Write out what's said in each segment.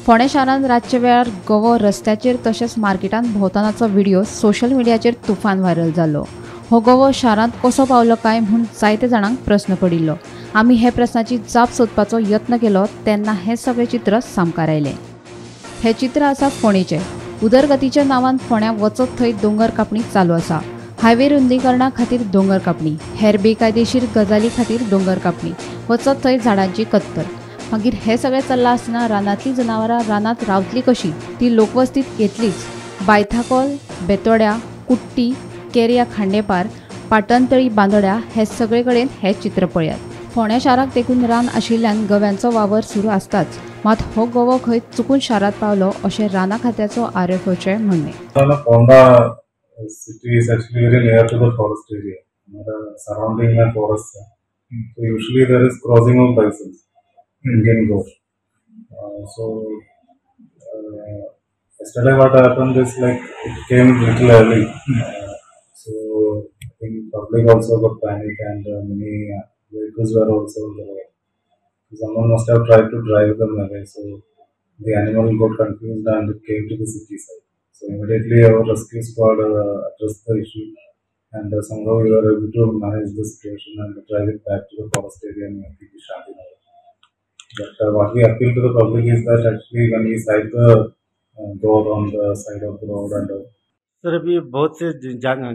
फोंडे शारांत रातचे वेळार गोवो रस्त्याचेर तशेंच मार्केटांत भोंवतनाचो व्हिडिओ सोशल मिडियाचेर तुफान व्हायरल जालो। हो गोवो शारांत कसो पावलो काय म्हूण जायते जाणांक प्रस्न पडिल्लो। आमी हे प्रस्नाची जाप सोदपाचो यत्न केलो तेन्ना हे सगळे चित्र सामकार आयले। हे चित्र आसा फोंडेचे। उदरगतीच्या नांवान फोंड्या वचत थंय दोंगर कापणी चालू आसा। हायवे रुंदीकरणा खातीर दोंगर कापणी, हेर बेकायदेशीर गजाली खातीर दोंगर कापणी, वचत थंय झाडांची कत्तल। मागीर हे सगळें चल्लां आसतना रानांतलीं जनावरां रानांत रावतलीं कशीं ती लोकवस्तीत येतलीच। बायथाकोल, बेतोड्या, कुट्टी, केरया खांडेपार, पाटणतळी बांदोड्या हे सगळे कडेन हे चित्र पळयात। फोंड्या शाराक तेकून रान आशिल्ल्यान गव्यांचो वावर सुरू आसताच, मात हो गोवो खंय चुकून शारांत पावलो अशें राना खात्याचो आरएफओचें म्हणणें। City is actually very near to the forest area. Surrounding the forest, so usually there is crossing of bison, Indian goat. Yesterday what happened is like it came little early, so I think public also got panic and many vehicles were also there. Someone must have tried to drive them away, so the animal got confused and it came to the city side. So immediately our rescue squad addressed the issue and somehow we were able to manage the situation and drive it back to the forest area near the Shantinagar. But what we appeal to the public is that actually when we sight the door on the side of the road and sir अभी बहुत से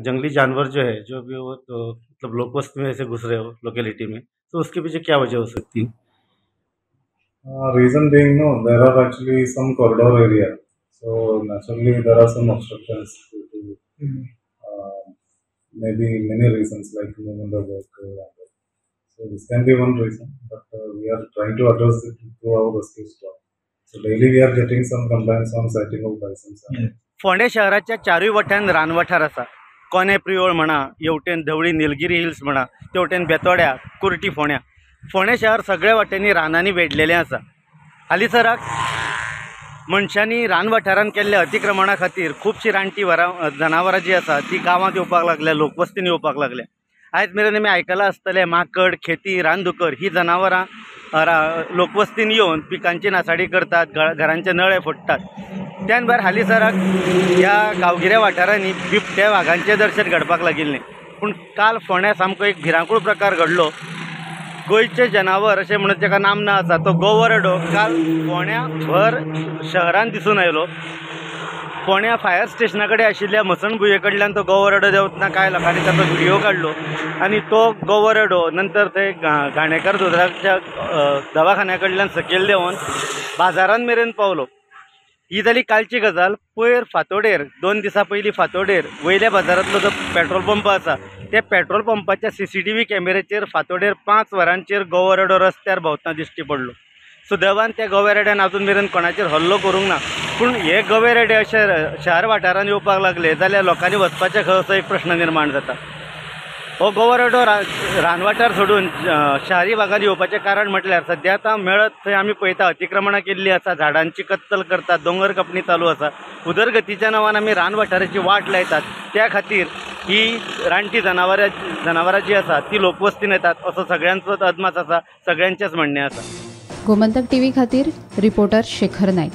जंगली जानवर जो है जो भी वो तो मतलब लोकवस्ती में ऐसे घुस रहे हो लोकेलिटी में, तो उसके पीछे क्या वजह हो सकती है? Reason being, no, there are actually some corridor area. So naturally there are some obstructions due to maybe many reasons like movement of vehicle. So this can be one reason, but we are trying to address it through our rescue squad. So daily we are getting some complaints on sighting of bison. फोंडे शहराच्या चारूय वट्यान रानवठार आसा। कोने प्रियोळ म्हणा, येवटेन धवळी Nilgiri hills म्हणा, तेवटेन बेतोड्या, कुर्टी फोंड्या। फोंडे शहर सगळ्या वाटेंनी रानांनी वेढलेलें आसा। हालीसराक मनशांनी रान वाठारांत केल्ल्या अतिक्रमणा खातीर खुबशीं रानटी जनावरां जी आसा ती गांवांत येवपाक लागल्या, लोकवस्तीन येवपाक लागल्या। आयज मेरेन आमी आयकलां आसतलें माकड, खेती, रानदुकर ही जनावरां लोकवस्तीन येवन पिकांची नासाडी करतात, घरांचे नळे फोडटात। त्यान भायर हालीसराक ह्या गांवगिऱ्या वाठारांनी बिबट्या वाघांचें दर्शन घडपाक लागिल्लें। पूण काल फोंड्या सामको एक भिरांकूळ प्रकार घडलो। गोंयचे जनावर अशें म्हणून ताका नामना आसा तो गोवरडो काल फोंड्या भर शहरान दिसून आयलो। फोंड्या फायर स्टेशना कडेन आशिल्ल्या मसणभुये कडल्यान तो गोवरडो देंवतना कांय लोकांनी ताचो व्हिडिओ काडलो आनी तो गोवरडो नंतर थंय घाणेकार दोतोराच्या दवाखान्या कडल्यान सकयल देंवन बाजारान मेरेन पावलो। ही जाली कालची गजाल। पयर फातोडेर 2 दिसां पयलीं फातोडेर वयल्या बाजारांतलो जो पेट्रोल पंप आसा त्या पेट्रोल पंपाच्या CCTV कॅमेऱ्याचेर फातोडेर 5 वरांचेर गोवरडो रस्त्यार भोंवतना दिश्टी पडलो। सुदैवान त्या गोवेरेड्यान अजून मेरेन कोणाचेर हल्लो करूंक ना। पूण हे गोवेरेडे अशे शहर वाठारांत येवपाक लागले जाल्यार लोकांनी वचपाचे खंय असो एक प्रश्न निर्माण जाता। हो गोवरडो रानवाठार सोडून शारी भागात येवपाचें कारण म्हटल्यार सद्या आतां मेळत थंय आमी पळयता अतिक्रमणां केल्लीं आसा, झाडांची कत्तल करतात, दोंगर कापणी चालू आसा। उदरगतीच्या नांवान आमी रान वाठाराची वाट लायतात, त्या खातीर ही रानटी जनावरां जी आसा ती लोकवस्तीन येतात असो सगळ्यांचोच अदमास आसा, सगळ्यांचेच म्हणणें आसा। गोमंतक TV खातीर रिपोर्टर शेखर नायक।